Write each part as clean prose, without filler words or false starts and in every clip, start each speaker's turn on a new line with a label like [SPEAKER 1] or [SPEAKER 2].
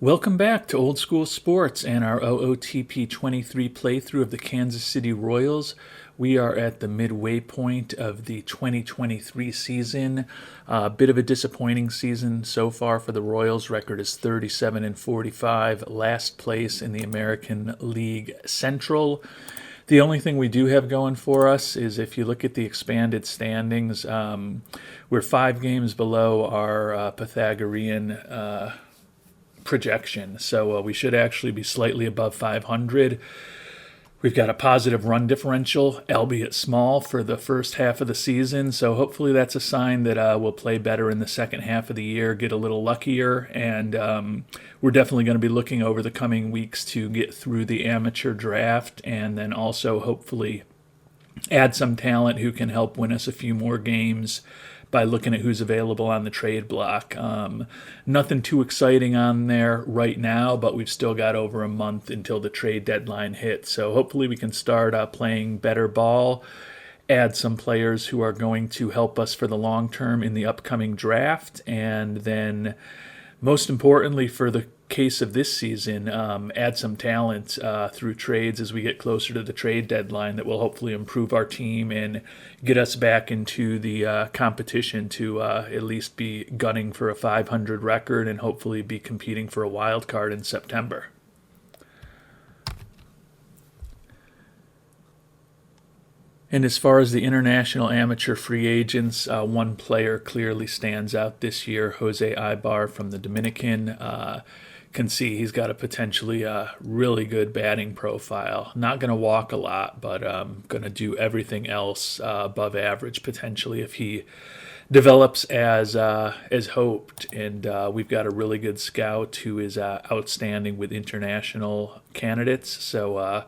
[SPEAKER 1] Welcome back to Old School Sports and our OOTP 23 playthrough of the Kansas City Royals. We are at the midway point of the 2023 season. A bit of a disappointing season so far for the Royals. Record is 37-45, last place in the American League Central. The only thing we do have going for us is if you look at the expanded standings, we're 5 games below our Pythagorean projection. So we should actually be slightly above 500. We've got a positive run differential, albeit small, for the first half of the season. So hopefully that's a sign that we'll play better in the second half of the year, get a little luckier. And we're definitely going to be looking over the coming weeks to get through the amateur draft and then also hopefully add some talent who can help win us a few more games by looking at who's available on the trade block. Nothing too exciting on there right now, but we've still got over a month until the trade deadline hits. So hopefully we can start playing better ball, add some players who are going to help us for the long term in the upcoming draft, and then most importantly for the case of this season, add some talent through trades as we get closer to the trade deadline that will hopefully improve our team and get us back into the competition to at least be gunning for a 500 record and hopefully be competing for a wild card in September. And as far as the international amateur free agents, one player clearly stands out this year, Jose Ibarr from the Dominican. Can see he's got a potentially really good batting profile. Not going to walk a lot, but going to do everything else above average potentially if he develops as hoped. And we've got a really good scout who is outstanding with international candidates. So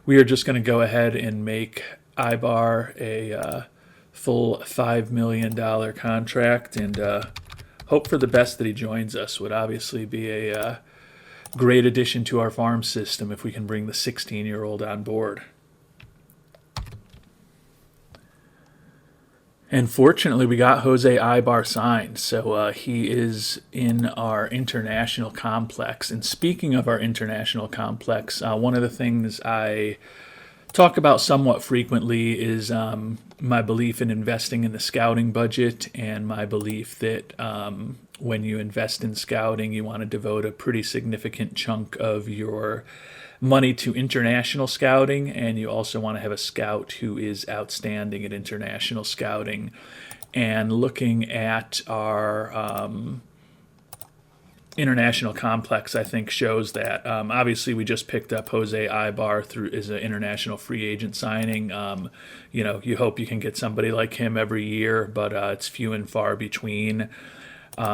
[SPEAKER 1] we are just going to go ahead and make Ibarr a full $5 million contract and hope for the best that he joins us. Would obviously be a great addition to our farm system if we can bring the 16-year-old on board. And fortunately, we got Jose Ibarr signed, so he is in our international complex. And speaking of our international complex, one of the things I talk about somewhat frequently is my belief in investing in the scouting budget and my belief that when you invest in scouting, you want to devote a pretty significant chunk of your money to international scouting, and you also want to have a scout who is outstanding at international scouting. And looking at our international complex, I think, shows that. Obviously, we just picked up Jose Ibarr as an international free agent signing. You hope you can get somebody like him every year, but it's few and far between.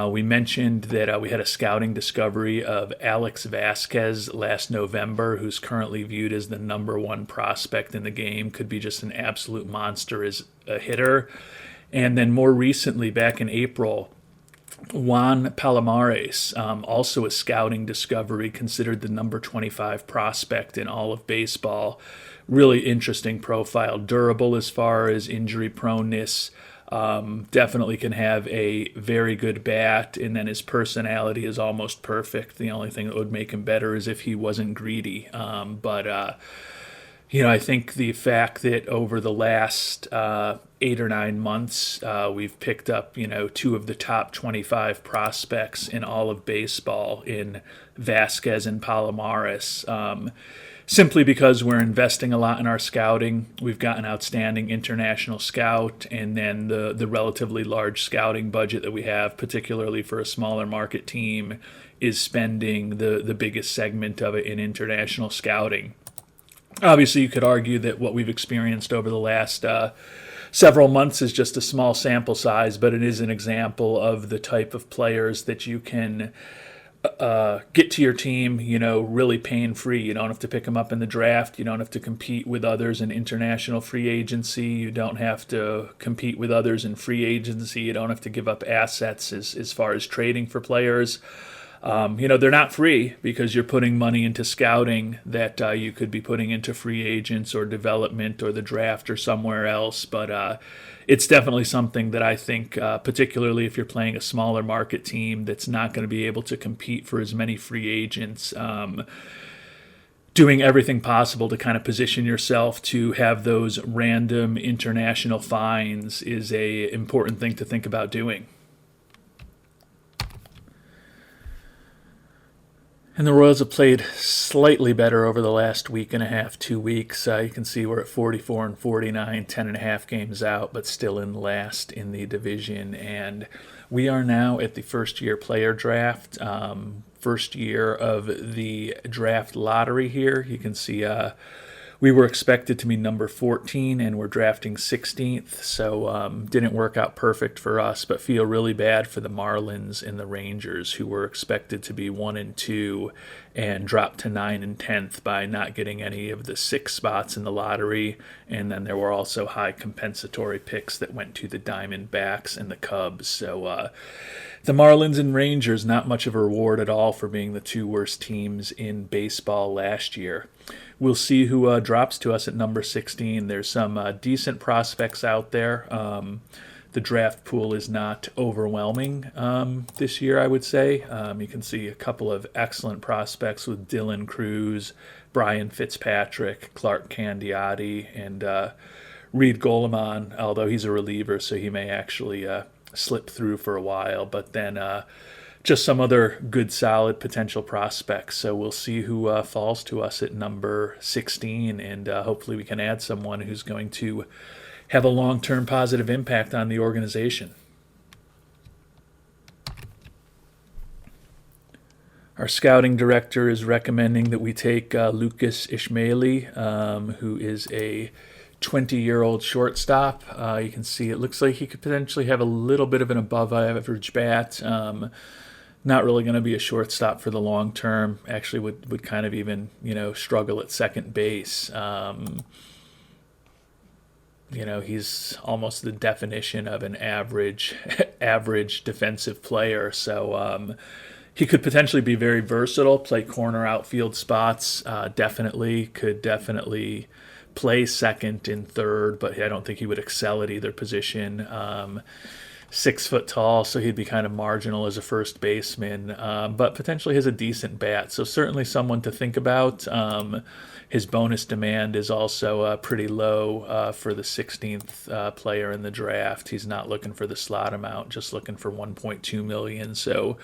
[SPEAKER 1] We mentioned that we had a scouting discovery of Alex Vasquez last November, who's currently viewed as the number one prospect in the game, could be just an absolute monster as a hitter. And then more recently, back in April, Juan Palomares, also a scouting discovery, considered the number 25 prospect in all of baseball. Really interesting profile, durable as far as injury proneness. Definitely can have a very good bat, and then his personality is almost perfect. The only thing that would make him better is if he wasn't greedy. I think the fact that over the last 8 or 9 months, we've picked up, 2 of the top 25 prospects in all of baseball in Vasquez and Palomares. Simply because we're investing a lot in our scouting. We've got an outstanding international scout, and then the relatively large scouting budget that we have, particularly for a smaller market team, is spending the biggest segment of it in international scouting. Obviously, you could argue that what we've experienced over the last several months is just a small sample size, but it is an example of the type of players that you can get to your team, really pain-free. You don't have to pick them up in the draft. You don't have to compete with others in international free agency. You don't have to compete with others in free agency. You don't have to give up assets as far as trading for players. They're not free because you're putting money into scouting that you could be putting into free agents or development or the draft or somewhere else. But it's definitely something that I think, particularly if you're playing a smaller market team that's not going to be able to compete for as many free agents, doing everything possible to kind of position yourself to have those random international finds is a important thing to think about doing. And the Royals have played slightly better over the last week and a half, 2 weeks. You can see we're at 44 and 49, 10.5 games out, but still in last in the division. And we are now at the first-year player draft, first year of the draft lottery here. You can see we were expected to be number 14, and we're drafting 16th, so didn't work out perfect for us, but feel really bad for the Marlins and the Rangers, who were expected to be 1 and 2 and dropped to 9 and 10th by not getting any of the 6 spots in the lottery. And then there were also high compensatory picks that went to the Diamondbacks and the Cubs. So the Marlins and Rangers, not much of a reward at all for being the 2 worst teams in baseball last year. We'll see who drops to us at number 16. There's some decent prospects out there. The draft pool is not overwhelming this year, I would say. You can see a couple of excellent prospects with Dylan Cruz, Brian Fitzpatrick, Clark Candiotti, and Reid Goleman, although he's a reliever, so he may actually slip through for a while. But then just some other good, solid potential prospects. So we'll see who falls to us at number 16, and hopefully we can add someone who's going to have a long-term positive impact on the organization. Our scouting director is recommending that we take Lucas Ishmaeli, who is a 20-year-old shortstop. You can see it looks like he could potentially have a little bit of an above-average bat. Not really going to be a shortstop for the long term. Actually would kind of even, struggle at second base. He's almost the definition of an average defensive player. So he could potentially be very versatile, play corner outfield spots. Could definitely play second and third, but I don't think he would excel at either position. 6 foot tall, so he'd be kind of marginal as a first baseman, but potentially has a decent bat. So certainly someone to think about. His bonus demand is also pretty low for the 16th player in the draft. He's not looking for the slot amount, just looking for $1.2 million. So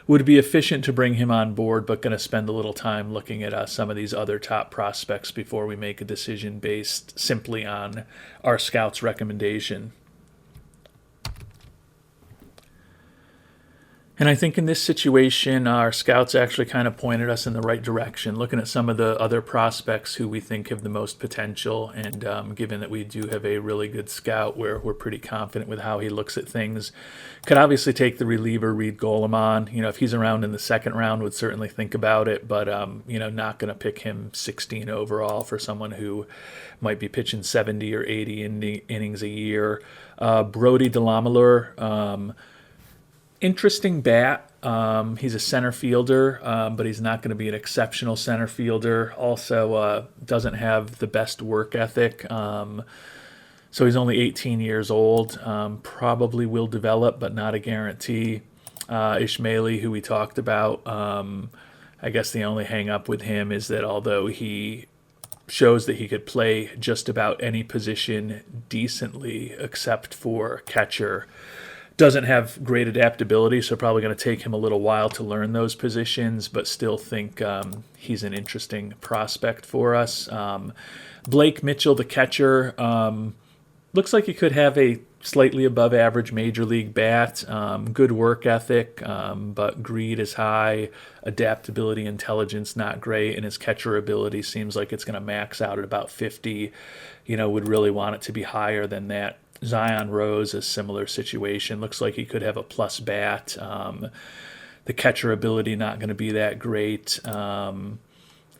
[SPEAKER 1] would be efficient to bring him on board, but going to spend a little time looking at some of these other top prospects before we make a decision based simply on our scout's recommendation. And I think in this situation, our scouts actually kind of pointed us in the right direction, looking at some of the other prospects who we think have the most potential. And given that we do have a really good scout, we're pretty confident with how he looks at things. Could obviously take the reliever, Reid Goleman. If he's around in the second round, would certainly think about it. But, not going to pick him 16 overall for someone who might be pitching 70 or 80 innings a year. Brody Delamelor, interesting bat. He's a center fielder, but he's not going to be an exceptional center fielder. Also, doesn't have the best work ethic. So he's only 18 years old. Probably will develop, but not a guarantee. Ishmaeli, who we talked about, I guess the only hang up with him is that although he shows that he could play just about any position decently except for catcher, doesn't have great adaptability, so probably going to take him a little while to learn those positions, but still think he's an interesting prospect for us. Blake Mitchell, the catcher, looks like he could have a slightly above average major league bat, good work ethic, but greed is high, adaptability, intelligence not great, and his catcher ability seems like it's going to max out at about 50. Would really want it to be higher than that. Zion Rose, a similar situation. Looks like he could have a plus bat. The catcher ability not going to be that great.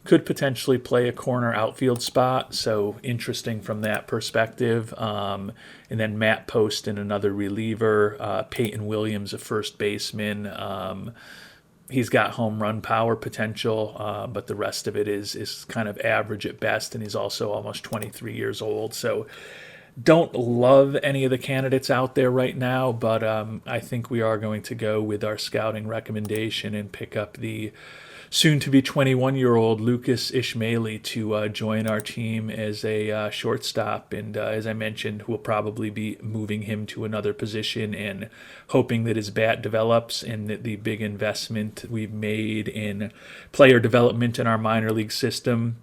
[SPEAKER 1] Could potentially play a corner outfield spot, so interesting from that perspective. And then Matt Poston, another reliever. Peyton Williams, a first baseman. he's got home run power potential, but the rest of it is kind of average at best, and he's also almost 23 years old. So don't love any of the candidates out there right now, but I think we are going to go with our scouting recommendation and pick up the soon-to-be 21-year-old Lucas Ishmaeli to join our team as a shortstop. And as I mentioned, we'll probably be moving him to another position and hoping that his bat develops, and that the big investment we've made in player development in our minor league system,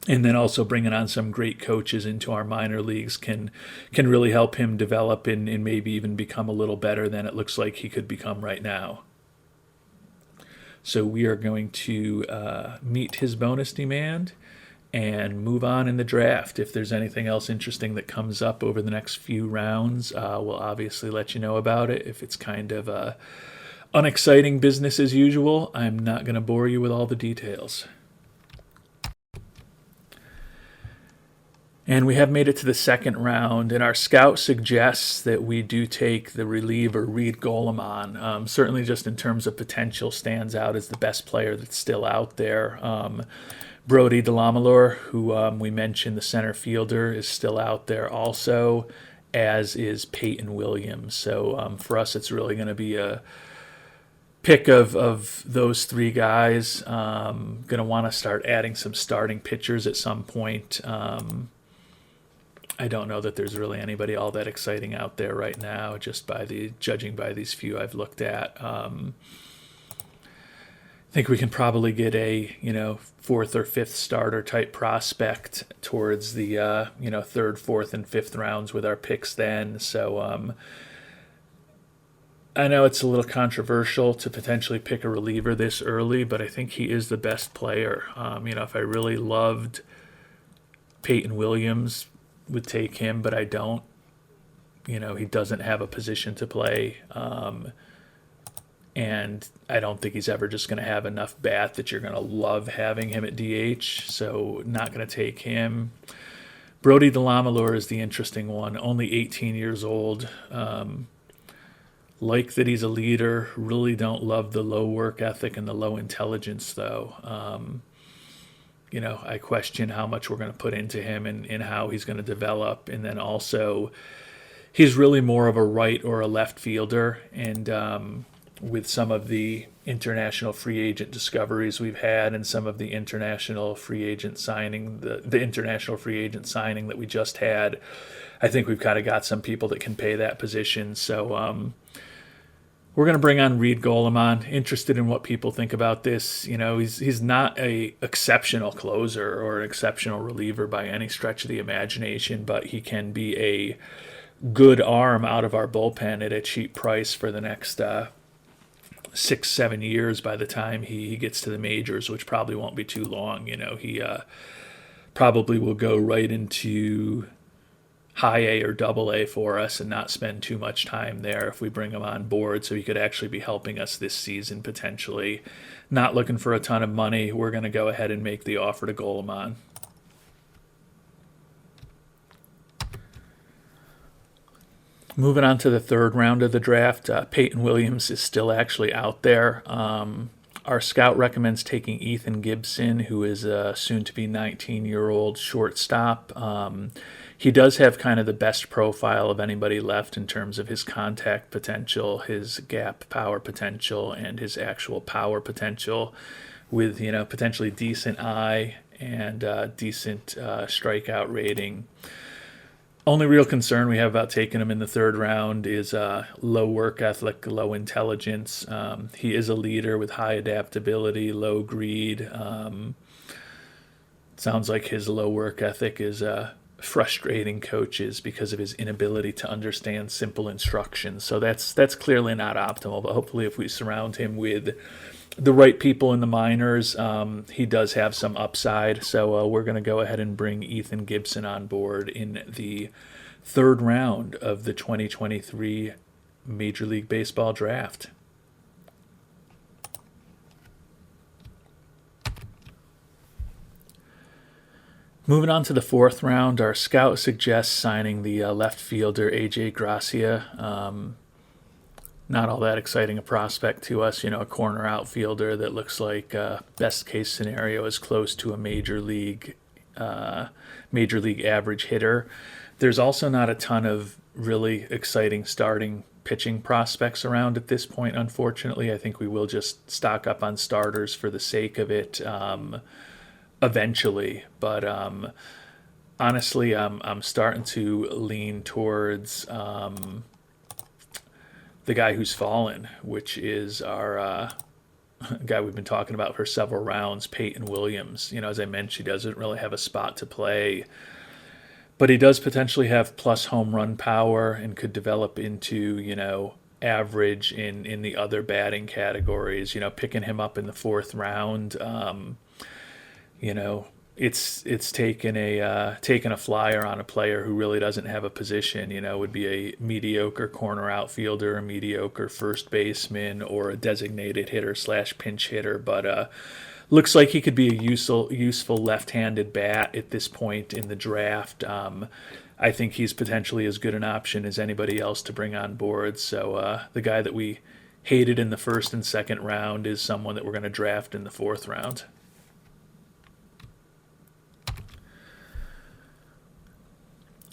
[SPEAKER 1] and then also bringing on some great coaches into our minor leagues can really help him develop and maybe even become a little better than it looks like he could become right now. So we are going to meet his bonus demand and move on in the draft. If there's anything else interesting that comes up over the next few rounds, we'll obviously let you know about it. If it's kind of unexciting business as usual, I'm not going to bore you with all the details. And we have made it to the second round, and our scout suggests that we do take the reliever Reid Goleman. Certainly just in terms of potential, stands out as the best player that's still out there. Brody Delamelor, who we mentioned, the center fielder, is still out there also, as is Peyton Williams. So for us, it's really going to be a pick of those three guys. Going to want to start adding some starting pitchers at some point. I don't know that there's really anybody all that exciting out there right now, just judging by these few I've looked at. I think we can probably get a fourth or fifth starter type prospect towards the third, fourth, and fifth rounds with our picks then. So I know it's a little controversial to potentially pick a reliever this early, but I think he is the best player. If I really loved Peyton Williams, would take him, but I don't. He doesn't have a position to play, and I don't think he's ever just going to have enough bat that you're going to love having him at DH, so not going to take him. Brody Delamelor is the interesting one, only 18 years old. Like that he's a leader, really don't love the low work ethic and the low intelligence, though. I question how much we're going to put into him and how he's going to develop. And then also, he's really more of a right or a left fielder. And with some of the international free agent discoveries we've had and some of the international free agent signing, the international free agent signing that we just had, I think we've kind of got some people that can pay that position. So we're going to bring on Reid Goleman. Interested in what people think about this. He's not a exceptional closer or an exceptional reliever by any stretch of the imagination, but he can be a good arm out of our bullpen at a cheap price for the next 6-7 years by the time he gets to the majors, which probably won't be too long. He probably will go right into high A or double A for us and not spend too much time there if we bring him on board, so he could actually be helping us this season potentially. Not looking for a ton of money. We're going to go ahead and make the offer to Goleman. Moving on to the third round of the draft, Peyton Williams is still actually out there. Our scout recommends taking Ethan Gibson, who is a soon-to-be 19-year-old shortstop. He does have kind of the best profile of anybody left in terms of his contact potential, his gap power potential, and his actual power potential, with potentially decent eye and decent strikeout rating. Only real concern we have about taking him in the third round is low work ethic, low intelligence. He is a leader with high adaptability, low greed. Sounds like his low work ethic is frustrating coaches because of his inability to understand simple instructions. So that's clearly not optimal, but hopefully if we surround him with the right people in the minors, he does have some upside. So we're going to go ahead and bring Ethan Gibson on board in the third round of the 2023 Major League Baseball draft. Moving on to the fourth round, our scout suggests signing the left fielder A.J. Gracia. not all that exciting a prospect to us. A corner outfielder that looks like best case scenario is close to a major league average hitter. There's also not a ton of really exciting starting pitching prospects around at this point, unfortunately. I think we will just stock up on starters for the sake of it eventually. But honestly, I'm starting to lean towards the guy who's fallen, which is our guy we've been talking about for several rounds, Peyton Williams. As I mentioned, he doesn't really have a spot to play, but he does potentially have plus home run power and could develop into, average in the other batting categories. Picking him up in the fourth round, it's taken a flyer on a player who really doesn't have a position. Would be a mediocre corner outfielder, a mediocre first baseman, or a designated hitter / pinch hitter. But looks like he could be a useful left-handed bat at this point in the draft. I think he's potentially as good an option as anybody else to bring on board. So the guy that we hated in the first and second round is someone that we're going to draft in the fourth round.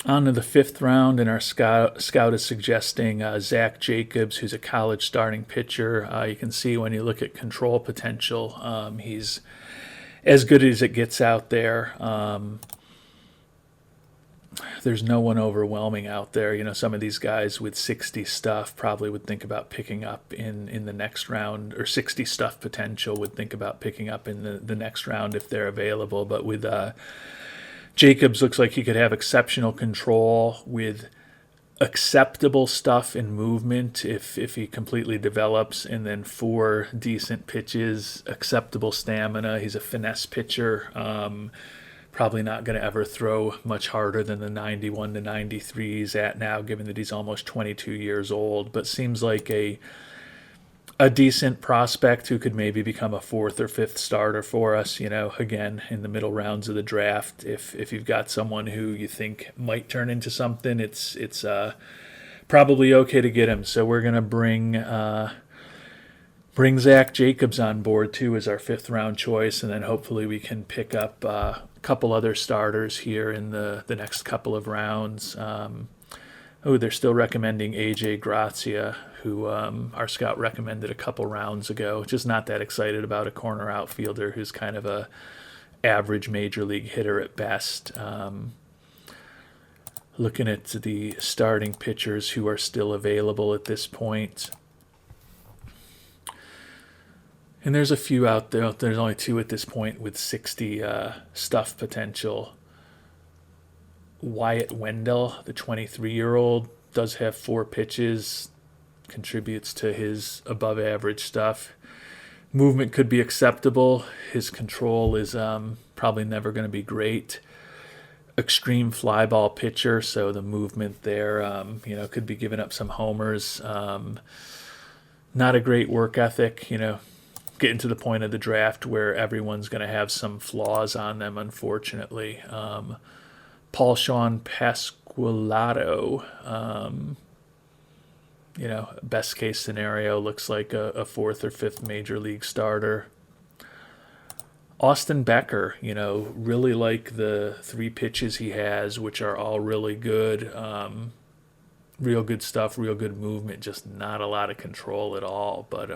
[SPEAKER 1] On to the fifth round, and our scout is suggesting Zach Jacobs, who's a college starting pitcher. You can see when you look at control potential, he's as good as it gets out there. There's no one overwhelming out there. Some of these guys with 60 stuff probably would think about picking up in the next round, or 60 stuff potential would think about picking up in the next round if they're available. But with Jacobs, looks like he could have exceptional control with acceptable stuff in movement if he completely develops, and then 4 decent pitches, acceptable stamina. He's a finesse pitcher. Probably not going to ever throw much harder than the 91 to 93 he's at now, given that he's almost 22 years old, but seems like a decent prospect who could maybe become a 4th or 5th starter for us, again, in the middle rounds of the draft. If you've got someone who you think might turn into something, it's probably okay to get him. So we're going to bring Zach Jacobs on board, too, as our 5th round choice, and then hopefully we can pick up a couple other starters here in the next couple of rounds. They're still recommending AJ Gracia, who our scout recommended a couple rounds ago. Just not that excited about a corner outfielder who's kind of a average major league hitter at best. Looking at the starting pitchers who are still available at this point. And there's a few out there. There's only 2 at this point with 60 stuff potential. Wyatt Wendell, the 23-year-old, does have 4 pitches, contributes to his above-average stuff. Movement could be acceptable. His control is probably never going to be great. Extreme fly ball pitcher, so the movement there, could be giving up some homers. Not a great work ethic, getting to the point of the draft where everyone's going to have some flaws on them, unfortunately. Paul Sean Pasqualado, best case scenario, looks like a 4th or 5th major league starter. Austin Becker, really like the 3 pitches he has, which are all really good. Real good stuff, real good movement, just not a lot of control at all. But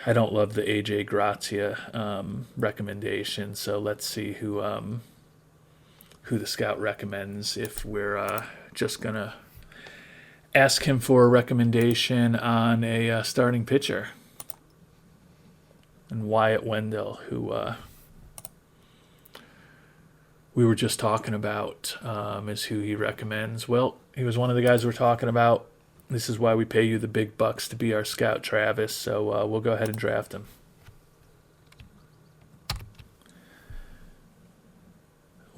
[SPEAKER 1] I don't love the AJ Gracia recommendation, so let's see who the scout recommends if we're just going to ask him for a recommendation on a starting pitcher. And Wyatt Wendell, who we were just talking about, is who he recommends. Well, he was one of the guys we're talking about. This is why we pay you the big bucks to be our scout, Travis. So we'll go ahead and draft him.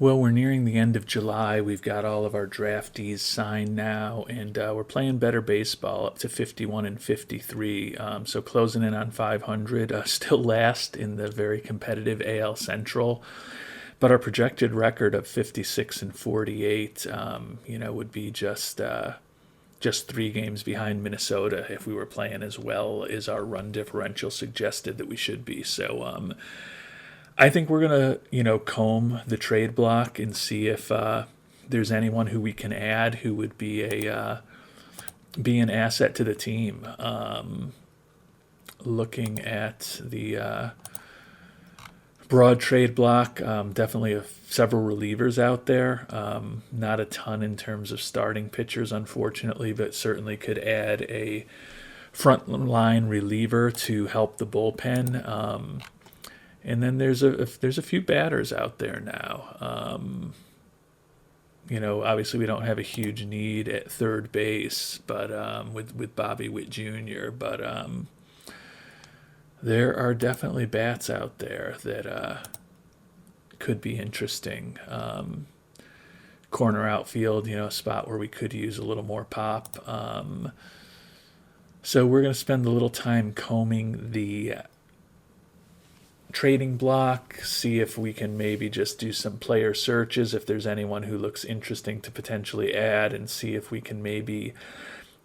[SPEAKER 1] Well, we're nearing the end of July. We've got all of our draftees signed now, and we're playing better baseball up to 51 and 53. So closing in on 500, still last in the very competitive AL Central. But our projected record of 56 and 48, would be just just 3 games behind Minnesota if we were playing as well as our run differential suggested that we should be. So I think we're going to, comb the trade block and see if there's anyone who we can add who would be an asset to the team. Looking at the broad trade block, definitely several relievers out there. Not a ton in terms of starting pitchers, unfortunately, but certainly could add a front line reliever to help the bullpen. And then there's a few batters out there now. Obviously we don't have a huge need at third base, but with Bobby Witt Jr. But there are definitely bats out there that could be interesting. Corner outfield, a spot where we could use a little more pop. So we're going to spend a little time combing the trading block, see if we can maybe just do some player searches if there's anyone who looks interesting to potentially add, and see if we can maybe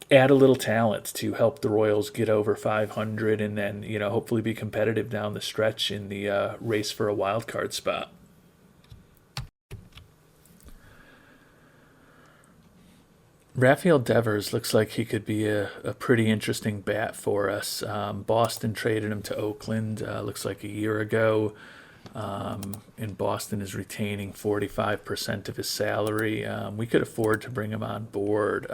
[SPEAKER 1] add a little talent to help the Royals get over 500 and then, hopefully be competitive down the stretch in the race for a wild card spot. Rafael Devers looks like he could be a pretty interesting bat for us. Boston traded him to Oakland, looks like a year ago. And Boston is retaining 45% of his salary. We could afford to bring him on board.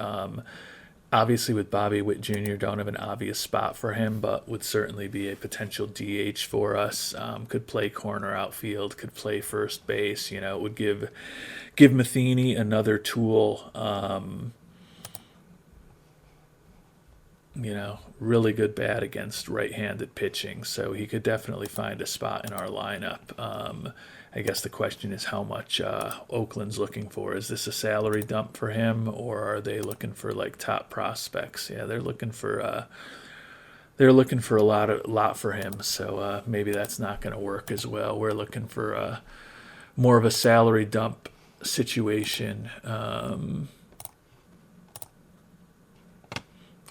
[SPEAKER 1] Obviously, with Bobby Witt Jr., don't have an obvious spot for him, but would certainly be a potential DH for us. Could play corner outfield, could play first base. It would give Matheny another tool. Really good bat against right-handed pitching, so he could definitely find a spot in our lineup. I guess the question is how much Oakland's looking for. Is this a salary dump for him, or are they looking for like top prospects? Yeah, they're looking for a lot for him. So maybe that's not going to work as well. We're looking for more of a salary dump situation.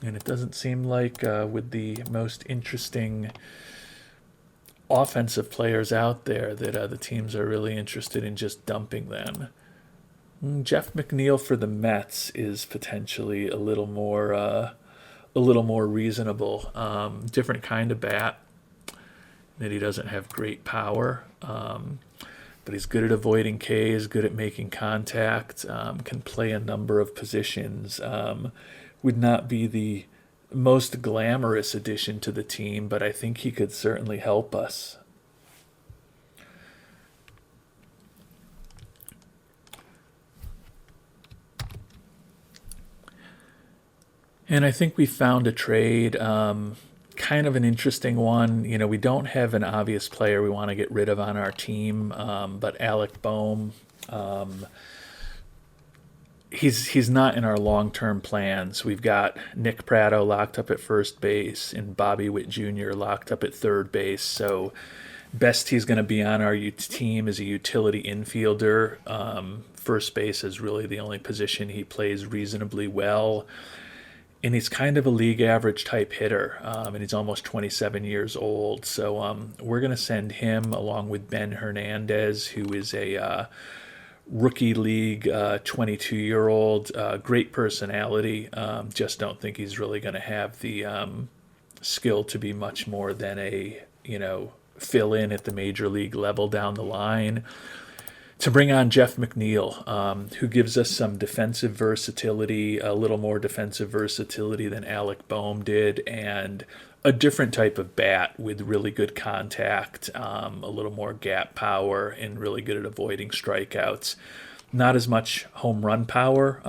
[SPEAKER 1] And it doesn't seem like with the most interesting offensive players out there that the teams are really interested in just dumping them. Jeff McNeil for the Mets is potentially a little more reasonable. Different kind of bat. That he doesn't have great power, but he's good at avoiding Ks, good at making contact, can play a number of positions. Would not be the most glamorous addition to the team, but I think he could certainly help us. And I think we found a trade, kind of an interesting one. We don't have an obvious player we want to get rid of on our team, but Alec Boehm, he's not in our long-term plans. We've got Nick Pratto locked up at first base and Bobby Witt Jr. locked up at third base. So best he's going to be on our team is a utility infielder. First base is really the only position he plays reasonably well. And he's kind of a league average type hitter, and he's almost 27 years old. So we're going to send him along with Ben Hernandez, who is a rookie league 22-year-old, great personality. Just don't think he's really going to have the skill to be much more than a fill in at the major league level down the line. To bring on Jeff McNeil, who gives us some defensive versatility, a little more defensive versatility than Alec Boehm did, and a different type of bat with really good contact, a little more gap power, and really good at avoiding strikeouts. Not as much home run power,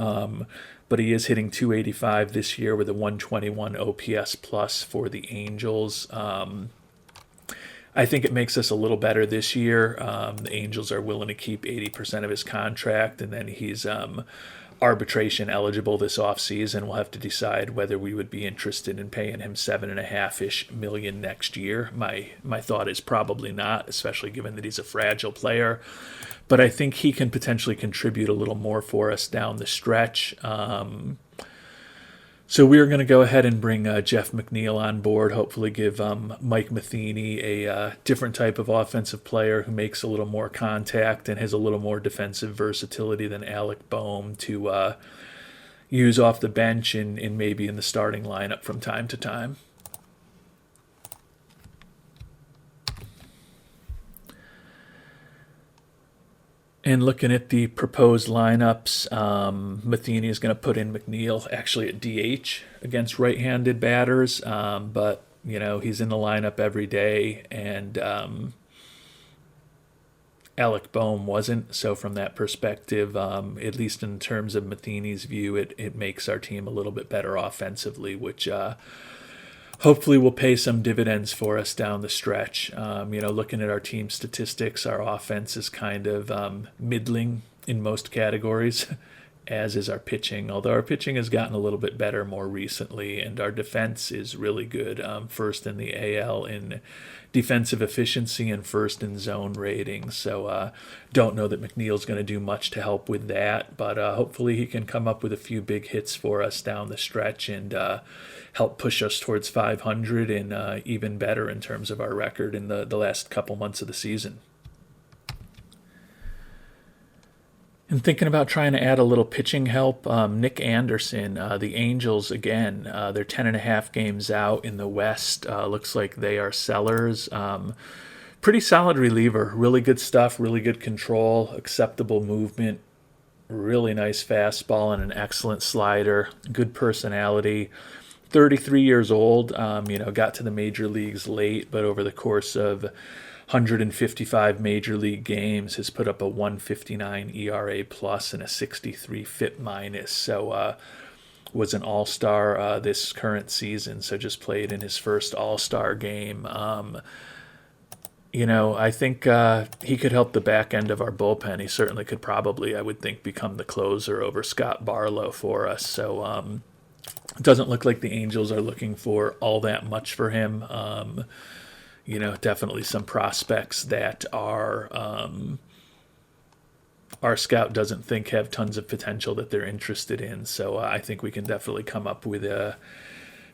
[SPEAKER 1] but he is hitting .285 this year with a 121 OPS plus for the Angels. I think it makes us a little better this year. The Angels are willing to keep 80% of his contract, and then he's arbitration eligible this offseason. We'll have to decide whether we would be interested in paying him $7.5 million next year. My thought is probably not, especially given that he's a fragile player. But I think he can potentially contribute a little more for us down the stretch. So we're going to go ahead and bring Jeff Mcneil on board, hopefully give Mike Matheny a different type of offensive player who makes a little more contact and has a little more defensive versatility than Alec Boehm to use off the bench and maybe in the starting lineup from time to time. And looking at the proposed lineups, Matheny is going to put in Mcneil actually at DH against right-handed batters, but he's in the lineup every day, and Alec Boehm wasn't. So from that perspective, at least in terms of Matheny's view, it makes our team a little bit better offensively, which hopefully will pay some dividends for us down the stretch. Looking at our team statistics, our offense is kind of middling in most categories, as is our pitching, although our pitching has gotten a little bit better more recently, and our defense is really good, first in the AL in defensive efficiency and first in zone ratings. So don't know that Mcneil's going to do much to help with that, but hopefully he can come up with a few big hits for us down the stretch and help push us towards 500 and even better in terms of our record in the last couple months of the season. And thinking about trying to add a little pitching help, Nick Anderson, the Angels, again, they're 10.5 games out in the West. Looks like they are sellers. Pretty solid reliever, really good stuff, really good control, acceptable movement, really nice fastball and an excellent slider, good personality. 33 years old, got to the major leagues late, but over the course of 155 major league games has put up a 159 ERA plus and a 63 FIP minus. So was an all-star this current season, so just played in his first all-star game. I think he could help the back end of our bullpen. He certainly could probably, I would think, become the closer over Scott Barlow for us. So it doesn't look like the Angels are looking for all that much for him. Definitely some prospects that our scout doesn't think have tons of potential that they're interested in. So I think we can definitely come up with a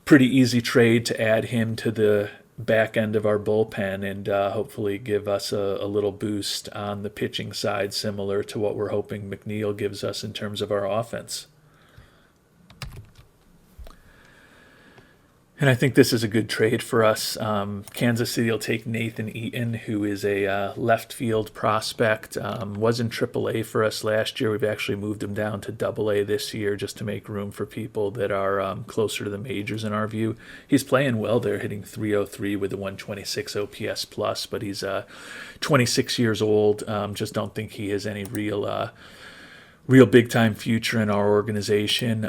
[SPEAKER 1] pretty easy trade to add him to the back end of our bullpen and hopefully give us a little boost on the pitching side, similar to what we're hoping Mcneil gives us in terms of our offense. And I think this is a good trade for us. Kansas City will take Nathan Eaton, who is a left field prospect. Was in AAA for us last year. We've actually moved him down to AA this year just to make room for people that are closer to the majors in our view. He's playing well there, hitting .303 with a 126 OPS plus, but he's 26 years old. Just don't think he has any real big-time future in our organization.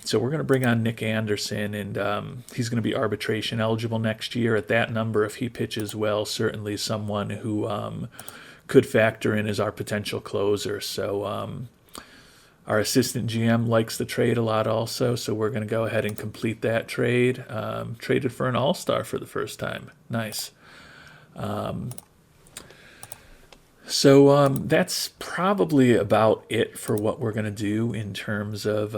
[SPEAKER 1] So we're going to bring on Nick Anderson, and he's going to be arbitration eligible next year. At that number, if he pitches well, certainly someone who could factor in as our potential closer. So our assistant GM likes the trade a lot also, so we're going to go ahead and complete that trade. Traded for an all-star for the first time. Nice. So that's probably about it for what we're going to do in terms of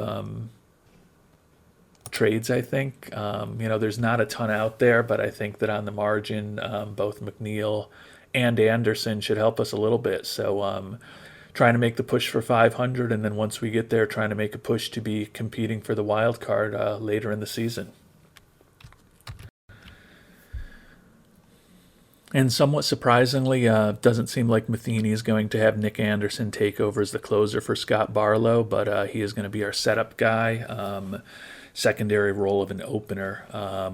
[SPEAKER 1] trades, I think. There's not a ton out there, but I think that on the margin, both Mcneil and Anderson should help us a little bit. So trying to make the push for 500, and then once we get there, trying to make a push to be competing for the wild card later in the season. And somewhat surprisingly, doesn't seem like Matheny is going to have Nick Anderson take over as the closer for Scott Barlow, but he is going to be our setup guy, secondary role of an opener. I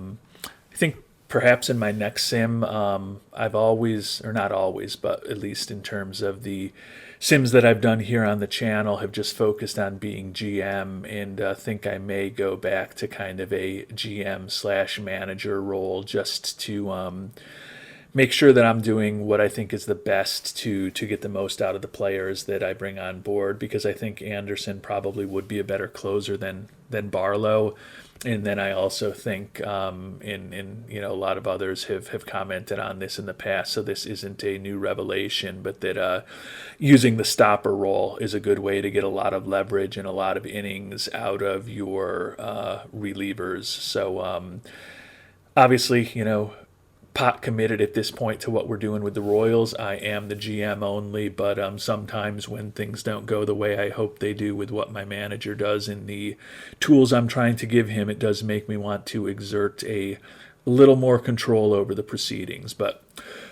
[SPEAKER 1] think perhaps in my next sim, I've always, or not always, but at least in terms of the sims that I've done here on the channel, have just focused on being GM, and think I may go back to kind of a GM/manager role just to make sure that I'm doing what I think is the best to get the most out of the players that I bring on board, because I think Anderson probably would be a better closer than Barlow. And then I also think, a lot of others have commented on this in the past, so this isn't a new revelation, but that using the stopper role is a good way to get a lot of leverage and a lot of innings out of your relievers. So obviously, pot committed at this point to what we're doing with the Royals. I am the GM only, but sometimes when things don't go the way I hope they do with what my manager does and the tools I'm trying to give him, it does make me want to exert a little more control over the proceedings. But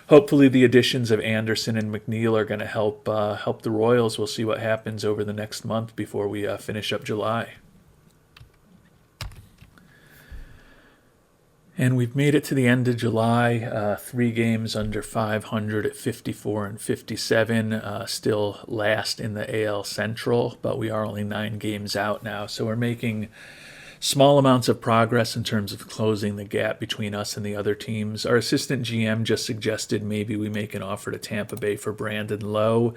[SPEAKER 1] hopefully the additions of Anderson and Mcneil are going to help the Royals. We'll see what happens over the next month before we finish up July. And we've made it to the end of July, 3 games under 500 at 54 and 57, still last in the AL Central, but we are only 9 games out now, so we're making small amounts of progress in terms of closing the gap between us and the other teams. Our assistant GM just suggested maybe we make an offer to Tampa Bay for Brandon Lowe.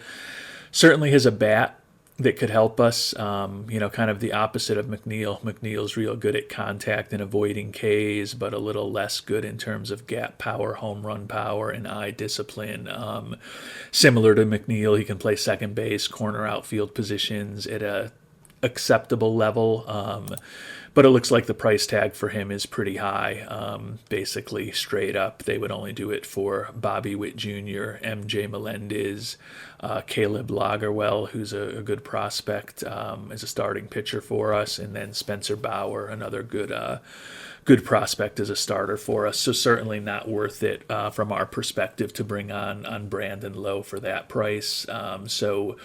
[SPEAKER 1] Certainly has a bat that could help us, kind of the opposite of Mcneil. Mcneil's real good at contact and avoiding Ks, but a little less good in terms of gap power, home run power, and eye discipline. Similar to Mcneil, he can play second base, corner outfield positions at a acceptable level, but it looks like the price tag for him is pretty high. Basically, straight up, they would only do it for Bobby Witt Jr., MJ Melendez, Caleb Lagerwell, who's a good prospect as a starting pitcher for us, and then Spencer Bauer, another good prospect as a starter for us. So certainly not worth it from our perspective to bring on Brandon Lowe for that price. So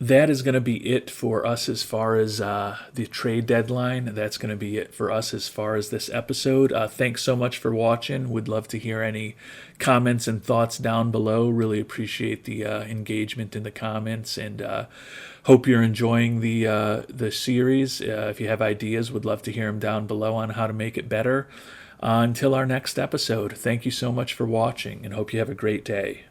[SPEAKER 1] that is going to be it for us as far as the trade deadline. That's going to be it for us as far as this episode. Thanks so much for watching. Would love to hear any comments and thoughts down below. Really appreciate the engagement in the comments, and hope you're enjoying the series. If you have ideas, would love to hear them down below on how to make it better. Until our next episode, thank you so much for watching, and hope you have a great day.